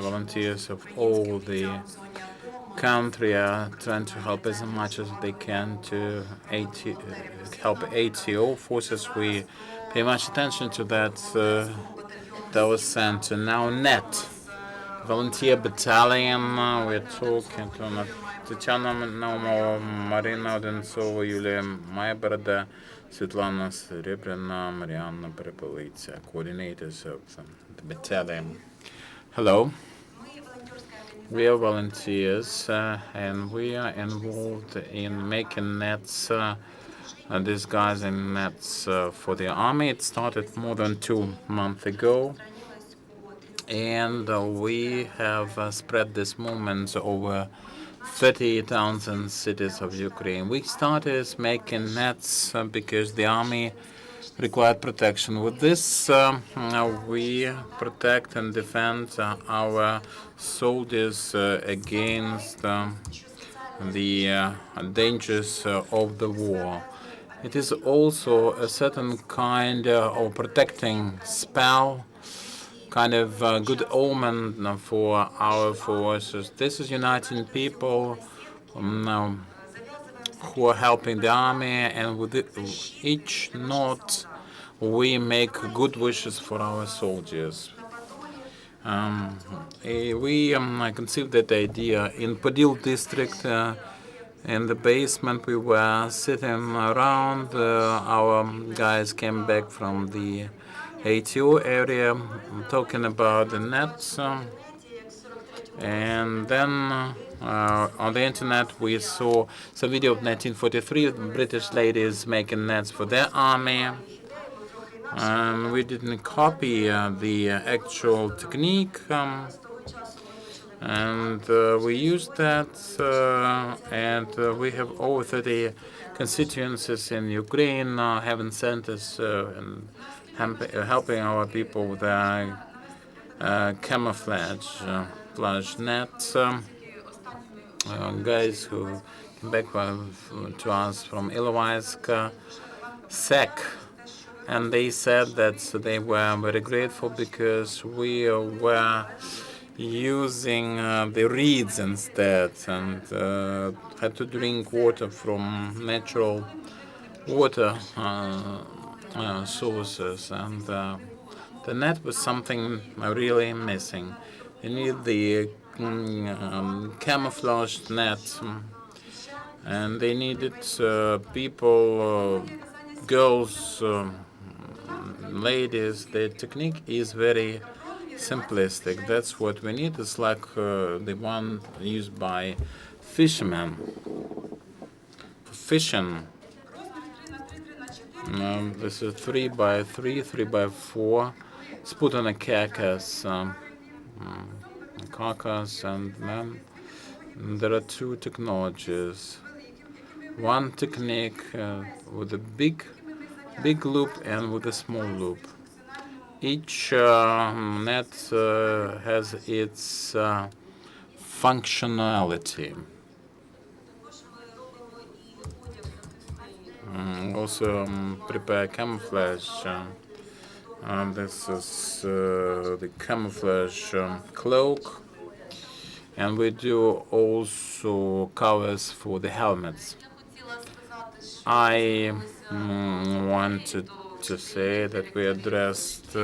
volunteers of all the country are trying to help as much as they can to help ATO forces. We pay much attention to that. That was sent to now net volunteer battalion. We're talking to Tetyana, Naumova, Maryna, Odyntsova, Yulia, Mayboroda, Svitlana, Serebryana, Marianna, Perepelytsia, coordinators of the battalion. Hello. We are volunteers and we are involved in making nets, disguising nets for the army. It started more than 2 months ago, and we have spread this movement over 30 towns and cities of Ukraine. We started making nets because the army required protection. With this, we protect and defend our soldiers against the dangers of the war. It is also a certain kind of protecting spell, kind of good omen for our forces. This is uniting people who are helping the army, and with each note we make good wishes for our soldiers. We conceived that idea in Podil district. In the basement, we were sitting around. Our guys came back from the ATO area, talking about the nets. And then on the internet, we saw some video of 1943, British ladies making nets for their army. And we didn't copy the actual technique. And we used that, and we have over 30 constituencies in Ukraine having centers and helping our people with camouflage nets. Guys who came back to us from Ilovaisk, SEC, and they said that they were very grateful because we were using the reeds instead, and had to drink water from natural water sources, and the net was something really missing. You need the camouflaged net, and they needed people, girls, ladies. The technique is very simplistic. That's what we need. It's like the one used by fishermen for fishing. This is 3x3, 3x4. It's put on a carcass, and then there are two technologies. One technique with a big loop and with a small loop. Each net has its functionality. Also prepare camouflage. This is the camouflage cloak, and we do also covers for the helmets. I wanted to say that we addressed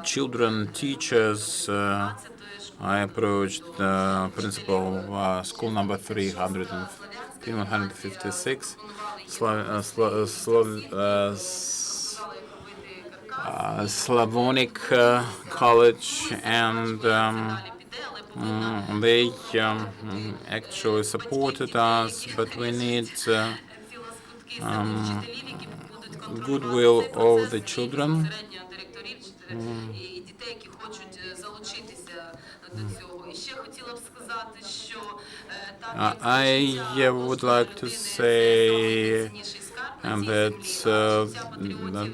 children, teachers. I approached the principal of school number 356, Slavonic College, and they actually supported us, but we need goodwill of the children. I would like to say that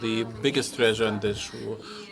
the biggest treasure in this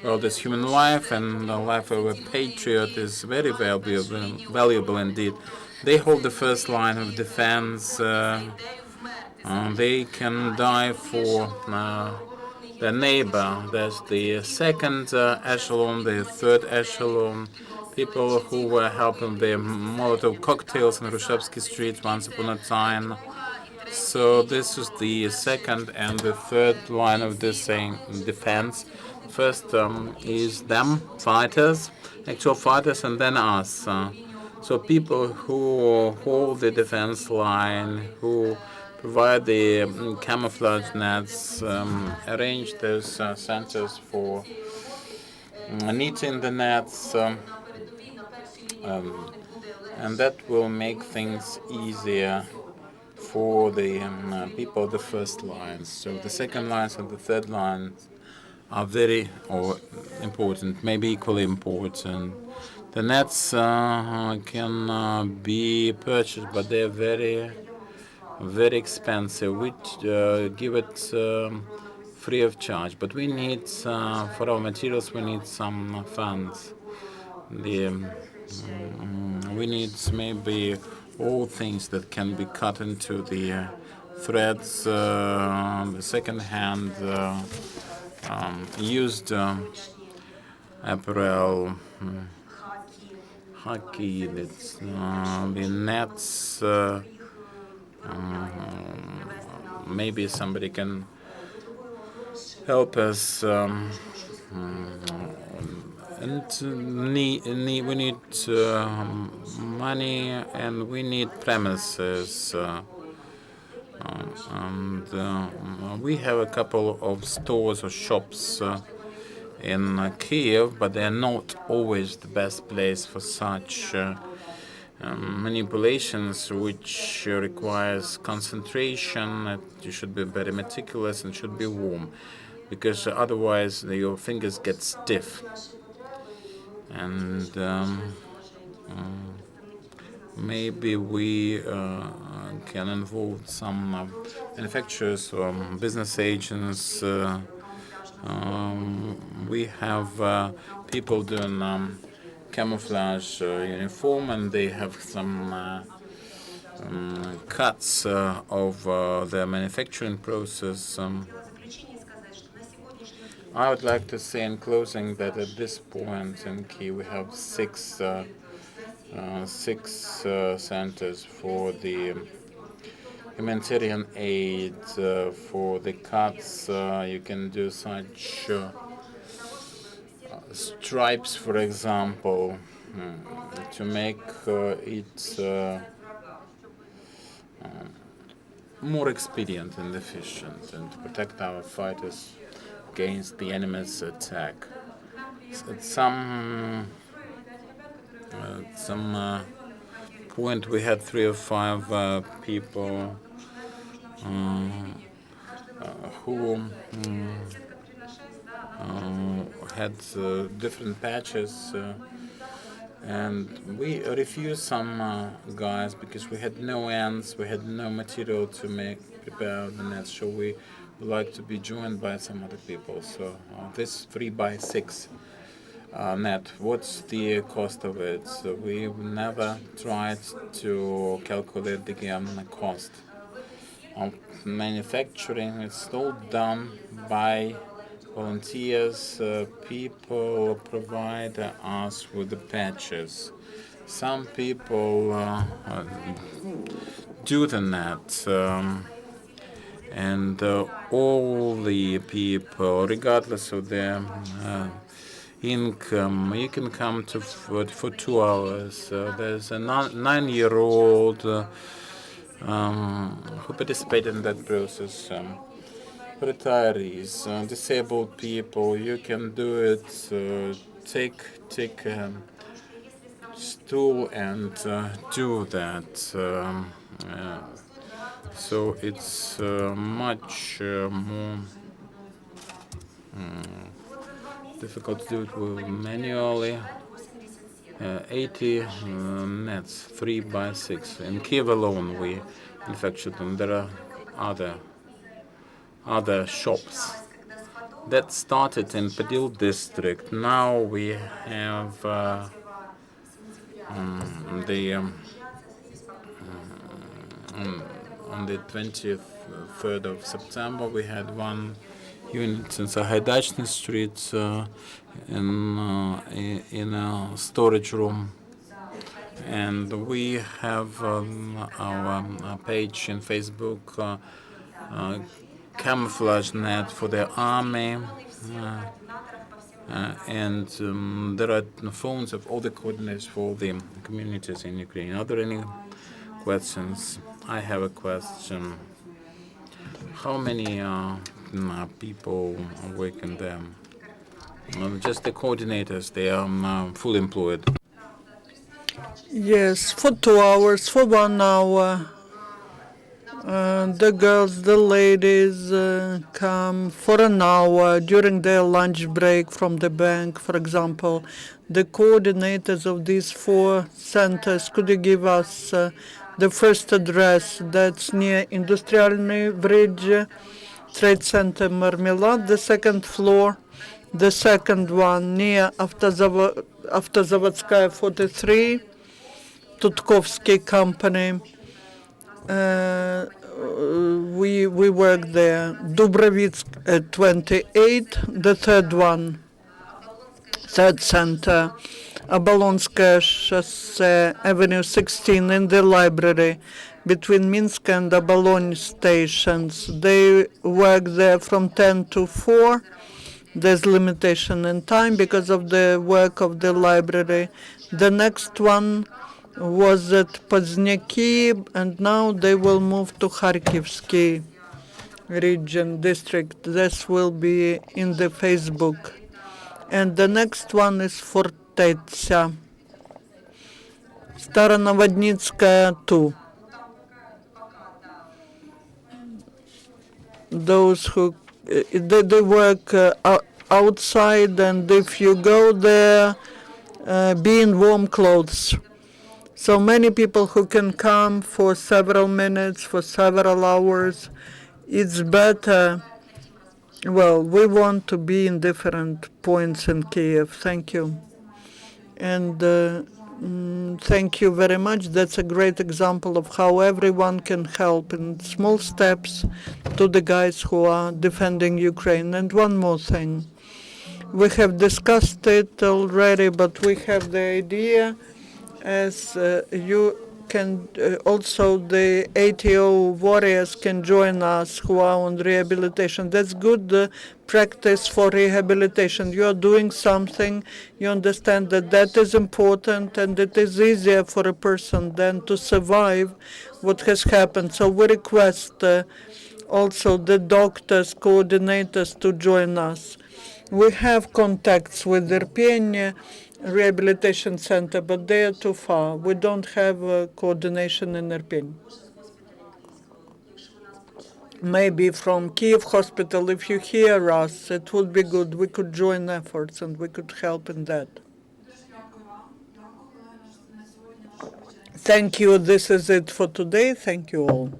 world is human life, and the life of a patriot is very valuable indeed. They hold the first line of defense. They can die for the neighbor. There's the second echelon, the third echelon, people who were helping the Molotov cocktails in Hrushevsky Street once upon a time. So this is the second and the third line of the same defense. First is them, fighters, actual fighters, and then us. So people who hold the defense line, who provide the camouflage nets, arrange those centers for knitting the nets, and that will make things easier for the people of the first lines. So the second lines and the third lines are very important, maybe equally important. The nets can be purchased, but they're very expensive. We give it free of charge, but we need for our materials we need some funds. We need maybe all things that can be cut into the threads, the second-hand used apparel, hockey, the nets. Maybe somebody can help us. And we need money and we need premises. And we have a couple of stores or shops in Kiev, but they are not always the best place for such manipulations, which requires concentration. You should be very meticulous and should be warm, because otherwise your fingers get stiff. And maybe we can involve some manufacturers or business agents. We have people doing camouflage uniform, and they have some cuts of the manufacturing process. I would like to say in closing that at this point in Kyiv we have six centers for the humanitarian aid, for the cuts. You can do such stripes, for example, to make it more expedient and efficient, and to protect our fighters against the enemy's attack. At some point we had 3 or 5 people who had different patches, and we refused some guys because we had no ends, we had no material to prepare the nets, so we would like to be joined by some other people. So this 3x6 net, what's the cost of it? So we never tried to calculate the cost of manufacturing. It's all done by volunteers. People provide us with the patches. Some people do the net, and all the people, regardless of their income, you can come to for 2 hours. There's a 9-year-old who participated in that process. Retirees, disabled people, you can do it. Take a stool and do that. So it's much more difficult to do it manually. 80 nets, 3x6. In Kiev alone, we manufactured them. There are other shops that started in Podil district. Now we have on the 23rd of September we had one units in Sahaidachny Street in a storage room. And we have our page in Facebook, camouflage net for the army. And there are phones of all the coordinates for the communities in Ukraine. Are there any questions? I have a question. How many people work in them? Just the coordinators, they are fully employed. Yes, for 2 hours, for 1 hour. The girls, the ladies come for an hour during their lunch break from the bank, for example. The coordinators of these 4 centers, could you give us the first address? That's near Industrialny Bridge, Trade Center Marmelad, the second floor. The second one near Avtozavodskaya 43, Tutkovsky Company. We work there. Dubrovitsk at 28, the third center, Obolonskaya Chaussee, Avenue 16, in the library between Minsk and Obolon stations. They work there from 10 to 4. There's limitation in time because of the work of the library. The next one was at Poznyaki, and now they will move to Kharkivsky region district. This will be in the Facebook. And the next one is Fortetsia, Staronovodnitskaya 2. Those who they work outside, and if you go there, be in warm clothes. So many people who can come for several minutes, for several hours. It's better. Well, we want to be in different points in Kiev. Thank you. And thank you very much. That's a great example of how everyone can help in small steps to the guys who are defending Ukraine. And one more thing. We have discussed it already, but we have the idea, as you can also, the ATO warriors can join us who are on rehabilitation. That's good practice for rehabilitation. You are doing something, you understand that that is important, and it is easier for a person than to survive what has happened. So we request also the doctors, coordinators to join us. We have contacts with Irpin Rehabilitation Center, but they are too far. We don't have coordination in Irpin. Maybe from Kiev Hospital, if you hear us, it would be good. We could join efforts and we could help in that. Thank you. This is it for today. Thank you all.